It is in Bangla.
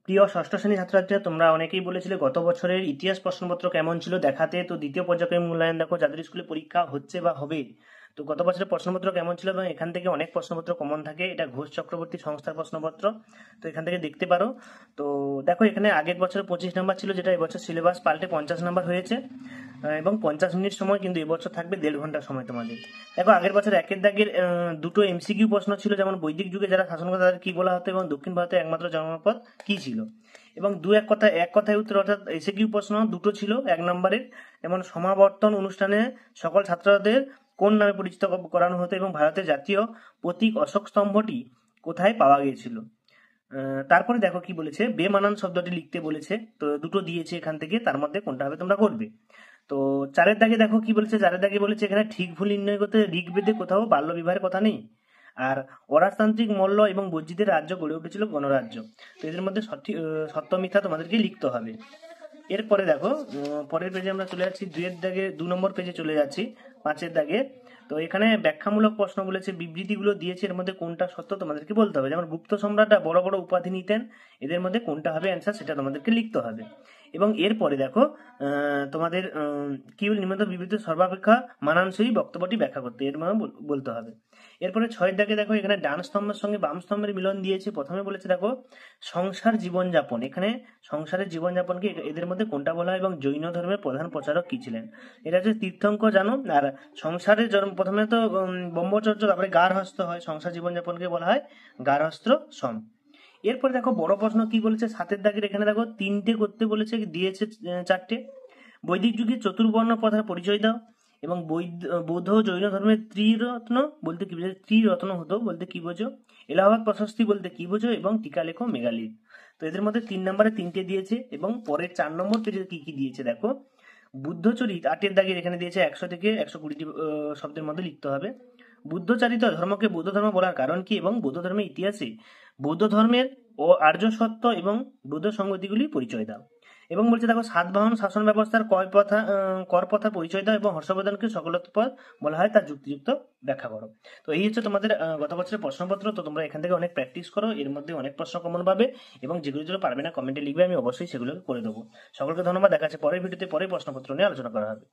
প্রিয় ষষ্ঠ শ্রেণী ছাত্রছাত্রীরা, তোমরা অনেকেই বলেছিলে গত বছরের ইতিহাস প্রশ্নপত্র কেমন ছিল দেখাতে। তো দ্বিতীয় পর্যায়ক্রমিক মূল্যায়ন দেখো, যাদের স্কুলে পরীক্ষা হচ্ছে বা হবে, তো গত বছরের প্রশ্নপত্র কেমন ছিল এবং এখান থেকে অনেক প্রশ্নপত্র কমন থাকে। এটা ঘোষ চক্রবর্তী সংস্থার প্রশ্নপত্র, তো এখান থেকে দেখতে পারো। তো দেখো, এখানে আগের বছর 25 নাম্বার ছিল, যেটা এবছর সিলেবাস পাল্টে 50 নাম্বার হয়েছে, এবং 50 মিনিট সময় কিন্তু এবছর থাকবে 1.5 ঘন্টা সময় তোমাদের। দেখো, আগের বছর একের দাগের দুটো এমসিকিউ প্রশ্ন ছিল, যেমন বৈদিক যুগে যারা শাসন করতো তাদের কি বলা হতো এবং দক্ষিণ ভারতের একমাত্র জনপদ কি ছিল। এবং এক কথায় উত্তর, অর্থাৎ এসিকিউ প্রশ্ন দুটো ছিল 1 নম্বরের, যেমন সমাবর্তন অনুষ্ঠানে সকল ছাত্রদের কোন নামে পরিচিত করানো হতো এবং ভারতের জাতীয় প্রতীক অশোক স্তম্ভটি কোথায় পাওয়া গিয়েছিল। তারপরে দেখো কি বলেছে, বেমানান শব্দটি লিখতে বলেছে, তো দুটো দিয়েছে এখান থেকে, তার মধ্যে কোনটা হবে তোমরা করবে। তো 4-এর দাগে দেখো কি বলেছে, 4-এর দাগে বলেছে এখানে ঠিক ভুল নির্ণয় করতে ঋগ্বেদে কোথাও বাল্য বিবাহের কথা নেই। আর অরাজতান্ত্রিক মল্ল এবং বজ্জিদের রাজ্য গড়ে উঠেছিল গণরাজ্য। তো এদের মধ্যে সত্য মিথ্যা তোমাদেরকে লিখতে হবে। এরপরে দেখো, পরের পেজে আমরা চলে যাচ্ছি, 2-এর দাগে 2 নম্বর পেজে চলে যাচ্ছি, 5-এর দাগে। তো এখানে ব্যাখ্যামূলক প্রশ্ন বলেছে, বিবৃতিগুলো দিয়েছে, এর মধ্যে কোনটা সত্য তোমাদেরকে বলতে হবে। যেমন গুপ্ত সম্রাটরা বড় বড় উপাধি নিতেন, এদের মধ্যে কোনটা হবে অ্যান্সার, সেটা তোমাদেরকে লিখতে হবে। এবং এরপরে দেখো, তোমাদের কি নিম্নলিখিত বিবৃতি সর্বাপেক্ষা মানানসই বক্তব্যটি ব্যাখ্যা করতে, এর মানে বলতে হবে। এরপরে 6-এর দাগে দেখো, এখানে ডান স্তম্ভের সঙ্গে বাম স্তম্ভের মিলন দিয়েছে। প্রথমে বলেছে দেখো, সংসার জীবনযাপন, এখানে সংসারের জীবনযাপনকে এদের মধ্যে কোনটা বলা হয় এবং জৈন ধর্মের প্রধান প্রচারক কি ছিলেন। এটা হচ্ছে তীর্থঙ্কর, জানো। আর সংসারের জন্ম প্রথমে তো ব্রহ্মচর্য, তারপরে গার্হস্থ্য হয়, সংসার জীবনযাপনকে বলা হয় গার্হস্থ্য সম। এরপরে দেখো বড় প্রশ্ন কি বলেছে 7-এর দাগের, এখানে দেখো 3টে করতে বলেছে, দিয়েছে 4টে। বৈদিক যুগে চতুর্বর্ণ প্রথার পরিচয় দাও। এবং বৌদ্ধ জৈন ধর্মের ত্রিরত্ন বলতে কি বোঝো, ত্রিরত্ন হতো বলতে কি বোঝো, এলাহাবাদ প্রশস্তি বলতে কি বোঝো, এবং টিকা লেখো মেগালিথ। তো এদের মধ্যে 3 নম্বরে 3টে দিয়েছে। এবং পরের 4 নম্বর পেজে কি কি দিয়েছে দেখো, বুদ্ধচরিত 8-এর দাগের এখানে দিয়েছে 100 থেকে 120টি শব্দের মধ্যে লিখতে হবে। বুদ্ধচারিত ধর্মকে বৌদ্ধ ধর্ম বলার কারণ কি, এবং বৌদ্ধ ধর্মের ইতিহাসে বৌদ্ধ ধর্মের ও আর্য সত্য এবং বৌদ্ধ সংগতিগুলি পরিচয় দাও। এবং বলছে দেখো, সাতবাহন শাসন ব্যবস্থার কর প্রথা পরিচয় দাও এবং হর্ষবর্ধনকে সকলোৎপদ বলা হয় তার যুক্তিযুক্ত ব্যাখ্যা করো। তো এই হচ্ছে তোমাদের গত বছরের প্রশ্নপত্র। তো তোমরা এখান থেকে অনেক প্র্যাকটিস করো, এর মধ্যে অনেক প্রশ্ন কমন পাবে, এবং যেগুলো পারবে না কমেন্টে লিখবে, আমি অবশ্যই সেগুলো করে দেবো। সকলকে ধন্যবাদ, দেখা যাচ্ছে পরের ভিডিওতে পরের প্রশ্নপত্র নিয়ে আলোচনা করা হবে।